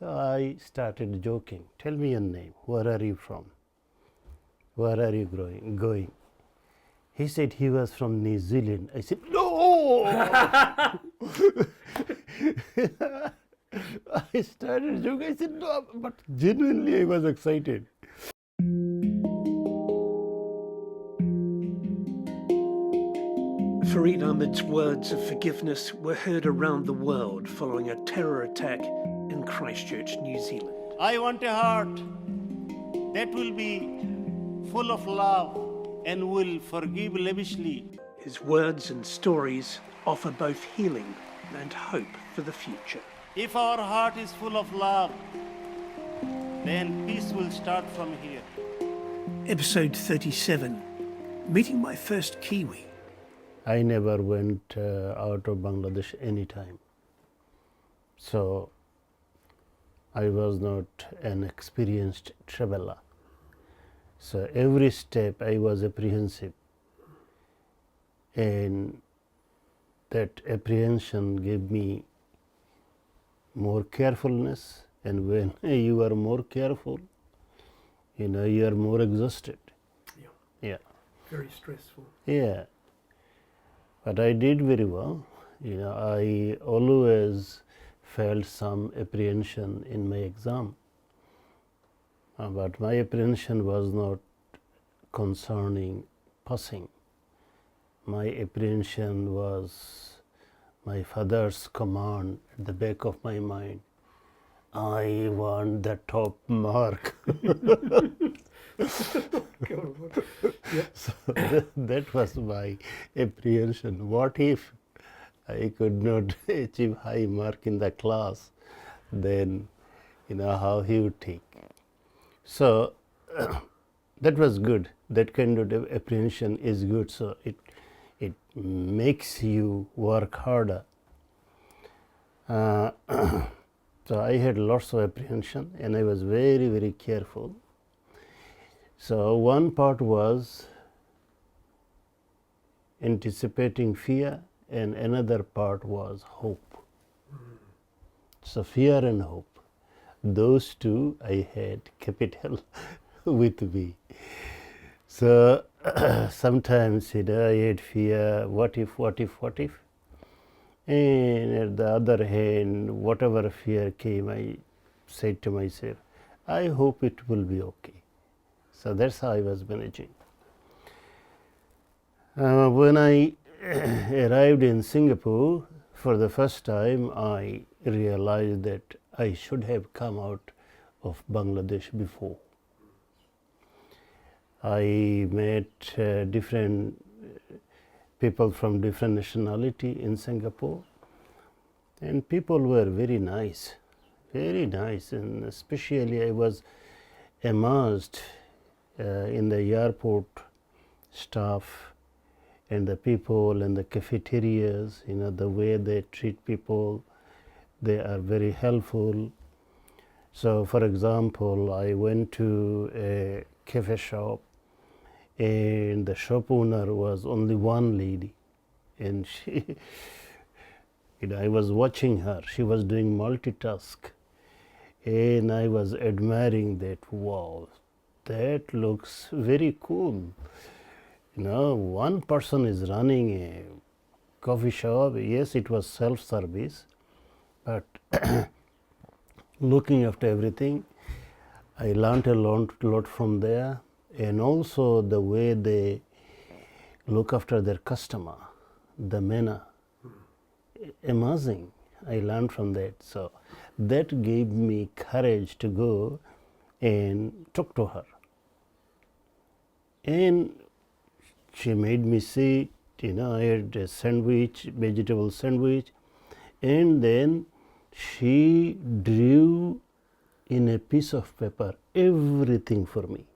So I started joking. Tell me your name. Where are you from? Where are you going? He said he was from New Zealand. I said, no! I started joking. I said, no, but genuinely I was excited. Farid Ahmed's words of forgiveness were heard around the world following a terror attack in Christchurch, New Zealand. I want a heart that will be full of love and will forgive lavishly. His words and stories offer both healing and hope for the future. If our heart is full of love, then peace will start from here. Episode 37, meeting my first Kiwi. I never went out of Bangladesh any time. So I was not an experienced traveler. So every step I was apprehensive. And that apprehension gave me more carefulness. And when you are more careful, you are more exhausted. Yeah. Very stressful. Yeah. But I did very well. I always felt some apprehension in my exam. But my apprehension was not concerning passing. My apprehension was my father's command at the back of my mind. I want the top mark. So that was my apprehension. What if I could not achieve high mark in the class? Then, how he would take. So that was good. That kind of apprehension is good. So it makes you work harder. So I had lots of apprehension and I was very, very careful. So one part was anticipating fear and another part was hope. So fear and hope. Those two I had capital with me. So sometimes I had fear, what if? And at the other hand, whatever fear came, I said to myself, I hope it will be okay. So that's how I was managing. When I arrived in Singapore, for the first time, I realized that I should have come out of Bangladesh before. I met different people from different nationality in Singapore, and people were very nice, and especially I was amazed in the airport staff and the people and the cafeterias, the way they treat people, they are very helpful. So for example, I went to a cafe shop and the shop owner was only one lady, and she, I was watching her, she was doing multitask, and I was admiring that. Wow, that looks very cool. One person is running a coffee shop. Yes, it was self-service, but looking after everything, I learned a lot from there. And also the way they look after their customer, the manner, amazing. I learned from that. So that gave me courage to go and talk to her. And she made me sit, I had a sandwich, vegetable sandwich, and then she drew in a piece of paper everything for me.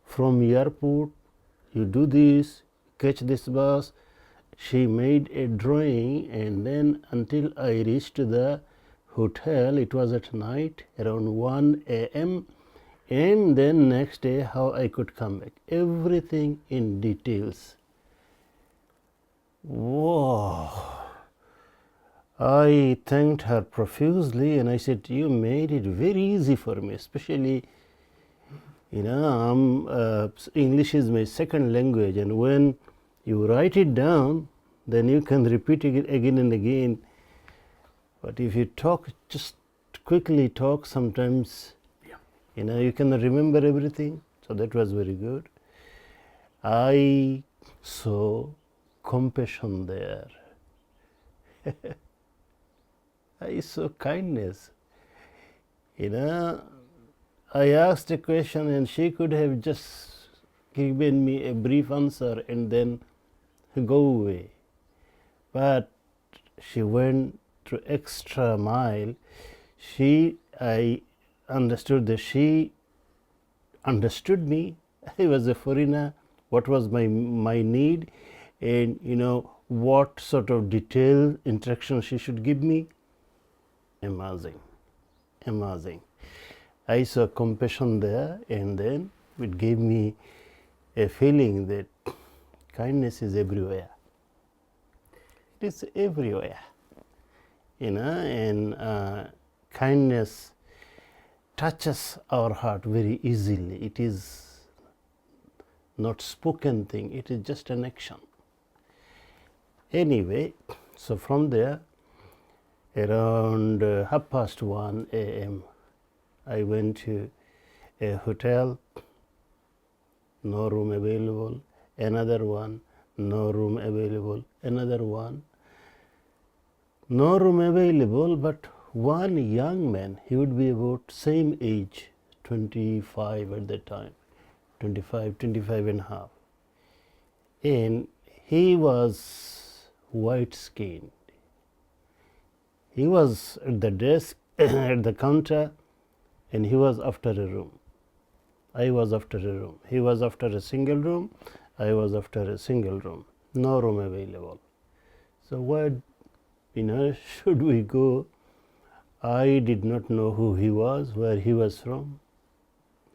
From airport, you do this, catch this bus. She made a drawing, and then until I reached the hotel, it was at night around 1 a.m. and then next day how I could come back. Everything in details. Whoa! I thanked her profusely and I said, you made it very easy for me, especially, English is my second language, and when you write it down, then you can repeat it again and again. But if you talk, just quickly talk, sometimes, you can remember everything. So that was very good. I saw compassion there. I saw kindness. I asked a question and she could have just given me a brief answer and then go away. But she went to extra mile. I understood that she understood me. I was a foreigner. What was my need, and what sort of detailed instruction she should give me. Amazing, amazing. I saw compassion there, and then it gave me a feeling that kindness is everywhere. It is everywhere, and kindness touches our heart very easily. It is not spoken thing, it is just an action. Anyway, so from there, around 1:30 a.m., I went to a hotel, no room available, another one, no room available, another one, no room available, but one young man, he would be about same age, 25 at that time, 25 and a half. And he was white skinned. He was at the desk, at the counter, and he was after a room. I was after a room. He was after a single room. I was after a single room. No room available. So where, should we go? I did not know who he was, where he was from.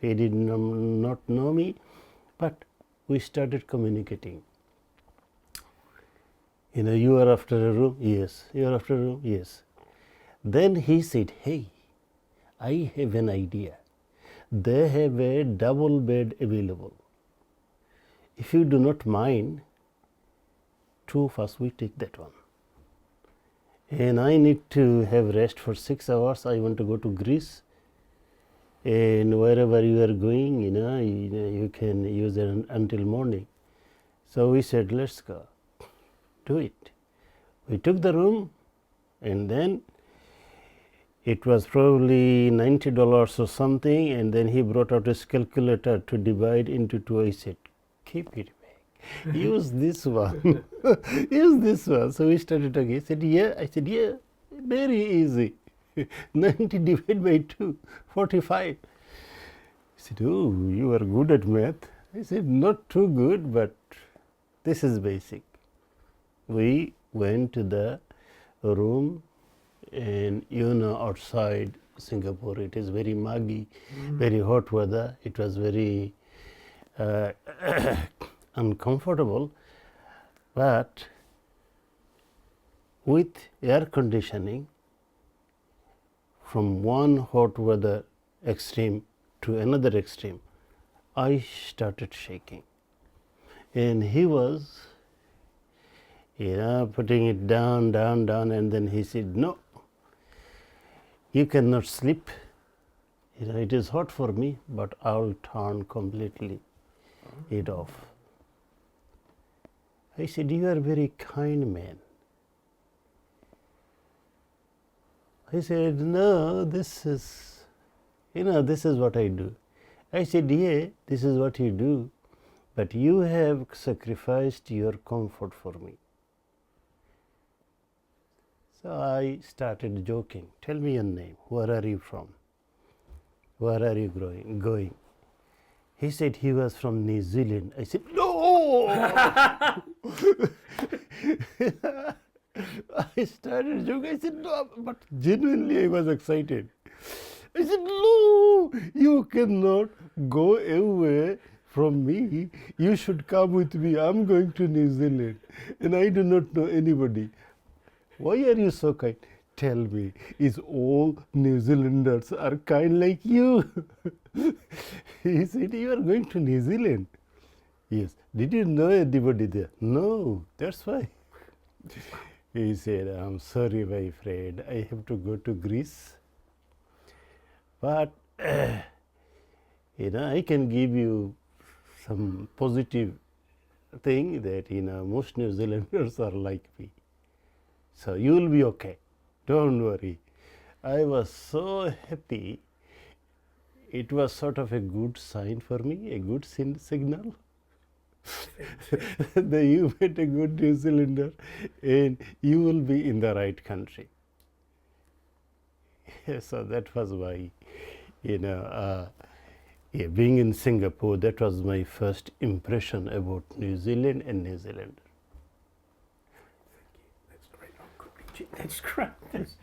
He did not know me, but we started communicating. You are after a room? Yes. You are after a room? Yes. Then he said, hey, I have an idea. They have a double bed available. If you do not mind, two of us, we take that one. And I need to have rest for 6 hours. I want to go to Greece. And wherever you are going, you can use it until morning. So we said, let's go. Do it. We took the room, and then it was probably $90 or something, and then he brought out his calculator to divide into two. I said, keep it back. Use this one. Use this one. So we started talking. He said, yeah. I said, yeah, very easy. 90 divided by 2, 45. He said, oh, you are good at math. I said, not too good, but this is basic. We went to the room, and outside Singapore it is very muggy, very hot weather. It was very uncomfortable, but with air conditioning, from one hot weather extreme to another extreme, I started shaking, and he was putting it down, and then he said, no, you cannot sleep. It is hot for me, but I will turn completely it off. I said, you are a very kind man. I said, no, this is what I do. I said, yeah, this is what you do, but you have sacrificed your comfort for me. So I started joking. Tell me your name. Where are you from? Where are you going? He said he was from New Zealand. I said, no! I started joking. I said, no, but genuinely I was excited. I said, no, you cannot go away from me. You should come with me. I'm going to New Zealand and I do not know anybody. Why are you so kind? Tell me, is all New Zealanders are kind like you? He said, you are going to New Zealand. Yes. Did you know anybody there? No, that's why. He said, I'm sorry, my friend, I have to go to Greece. But, I can give you some positive thing that, most New Zealanders are like me. So you will be okay. Don't worry. I was so happy. It was sort of a good sign for me, a good signal. That you met a good New Zealander and you will be in the right country. So that was why, being in Singapore, that was my first impression about New Zealand and New Zealander. That's great. I could be. That's great. That's